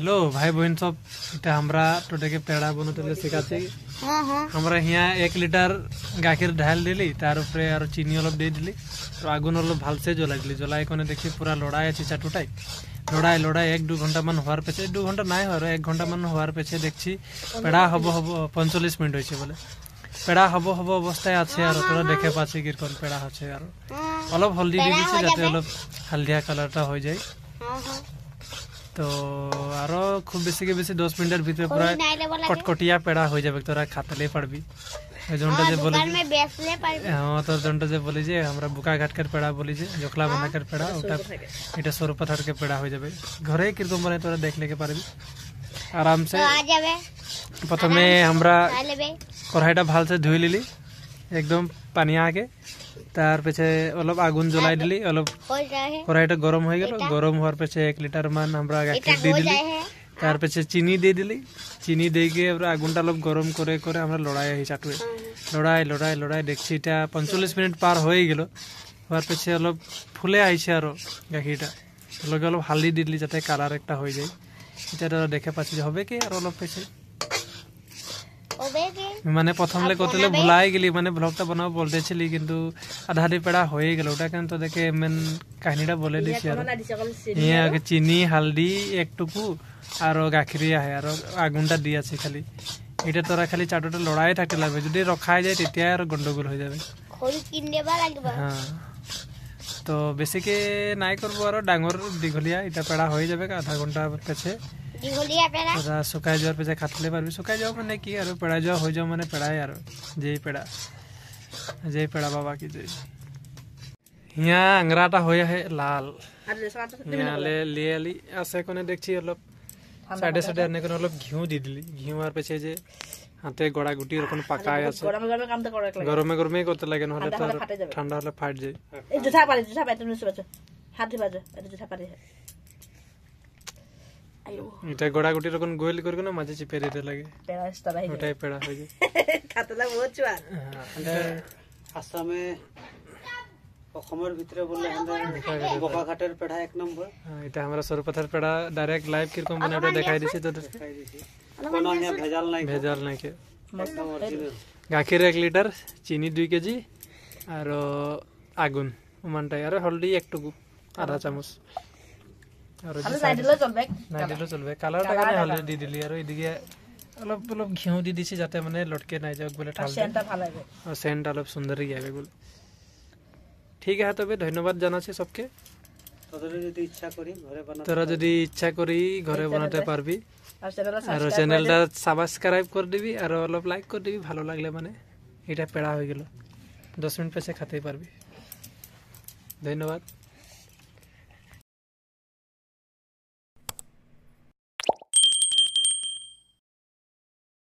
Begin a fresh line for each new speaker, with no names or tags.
Hello भाई बहन सब এটা আমরা টোটাকে পেড়া বানাতে শিখাচ্ছি আমরা হিয়া 1 লিটার গাখির ঢাল দিলি তার উপরে আর চিনি অলপ দিয়ে দিলি তো আগুন অলপ ভালসে জ্বলাই দিলি জ্বলাই কোনে দেখি পুরা লড়াই আছে চাটুটাই লড়াই লড়াই 1-2 ঘন্টা মান হওয়ার পেছে 2 ঘন্টা নাই হওয়ার 1 ঘন্টা মান হওয়ার পেছে দেখছি পেড়া হবো 45 মিনিট হইছে বলে পেড়া হবো অবস্থায় আছে আর তোরা দেখে পাচ্ছি কিরকম পেড়া হচ্ছে আর অলপ হলদি দিয়ে দিছি যাতে অলপ হালদিয়া কালারটা হয়ে যায় তো আরো খুব বেশি কে বেশি 10 মিনিটের ভিতরে পুরো কটকটিয়া পেড়া হয়ে যাবে তোরা খাতলে পারবি এই জনটা যে বলি দোকান মে বেচলে পারবি হ্যাঁ তো জনটা যে বলি যে আমরা বুকা ঘাটকার পেড়া বলি যে জখলা বানাকার পেড়া ওটা এটা সরপাথার কে পেড়া হয়ে যাবে ঘরে কিরকম বনে তোরা দেখ লেকে পারবি আরাম সে আ যাবে প্রথমে আমরা কড়াইটা ভালসে ধুই লিলি একদম পানি আগে তার পেছে অলপ আগুন জ্বলাই দিলি অলপ কড়াইটা গরম হয়ে গেল গরম হওয়ার পেছে 1 লিটার মান আমরা গাখির দিয়ে দিলি তার পেছে চিনি দিয়ে দিলি চিনি দিয়ে আমরা আগুনটা অলপ গরম করে করে আমরা লড়াই হই চাটুয়ে লড়াই দেখছি এটা 45 মিনিট পার হয়ে গেল হওয়ার পেছে অলপ ফুলে আইছে আর গাখিরটা অলপ হালদি দিলি যাতে কালার একটা হয়ে যায় এটা দেখে পাচ্ছি হবে কি আর অলপ পেছে মানে প্রথমলে কতলে ভুলাই গেলি মানে ব্লগটা বানাবো বলতেছিলি কিন্তু আধাদি পেড়া হয়ে গেল ওটা কেন তো দেখে মেন কাহিনীটা বলে দিছি আর ইয়া আগে চিনি হালদি একটুকু আর গাখিরি আহে আর আগুনটা দি আছে খালি এটা তোরা খালি চাটুটা লড়াই থাকতে লাগবে যদি রখাই যায় তেতিয়া আর গন্ডগোল হয়ে যাবে খড়ি কিনবা লাগবে হ্যাঁ তো বেসিকে নাই করব আর ডাঙর দিঘলিয়া এটা পেড়া হয়ে যাবে আধা ঘন্টা পেছে দিঘলিয়া পেড়া তোরা শুকাই যাওয়ার পেছে খাতলে পারবি শুকাই যাও মানে কি আর পেড়া যাওয়া হয়ে যাও মানে পেড়াই আর যেই পেড়া বাবা কি যেই হিয়া আংরাটা হয়ে আহে লাল হিয়ালে লিয়ালি আছে কোনে দেখছি অলপ সাইডে সাইডে আনে কোনে অলপ ঘিউ দি দিলি ঘিউ আর পেছে যে হাতে গড়া গুটি এরকম পাকায় আছে গরমে গরমে করতে লাগে নহলে তো ঠান্ডা হলে ফাট যায় এই জুঠা পারে তুমি শুনছো হাত দিবাজো এটা জুঠা পারে এটা গড়া গুটি এরকম গোল করে না মাঝে চিপে দিতে লাগে পেড়াটা ভাই ওটাই পেড়া হয়ে যায় খাতলা বহুত চুয়া আসামে অসমের ভিতরে বললে বকা ঘাটের পেড়া এক নম্বর এটা আমরা সরপাথার পেড়া ডাইরেক্ট লাইভ কিরকম বানাটা দেখাই দিছি তো কোনো না ভেজাল নাই কে গাখির 1 লিটার চিনি 2 কেজি আর আগুন মানটাই আর হলদি একটুকু আধা চামচ আর নাই দিলে চলবে কালারটা কেন হলদি দি দিলি আর এইদিকে অলপ অলপ ঘিউ দি দিছি যাতে মানে লটকে নাই যাক বলে ঠাল সেন্টটা ভালো হবে আর সেন্ট অলপ সুন্দর যাবে বল ঠিক আছে তবে ধন্যবাদ জানাচ্ছি সবকে তোরা যদি ইচ্ছা করি ঘরে বানাতে পারবি আর চ্যানেলটা সাবস্ক্রাইব করে দিবি আর অলপ লাইক করে দিবি ভালো লাগলে মানে এটা পেড়া হয়ে গেল 10 মিনিট পেছে খেতেই পারবি ধন্যবাদ।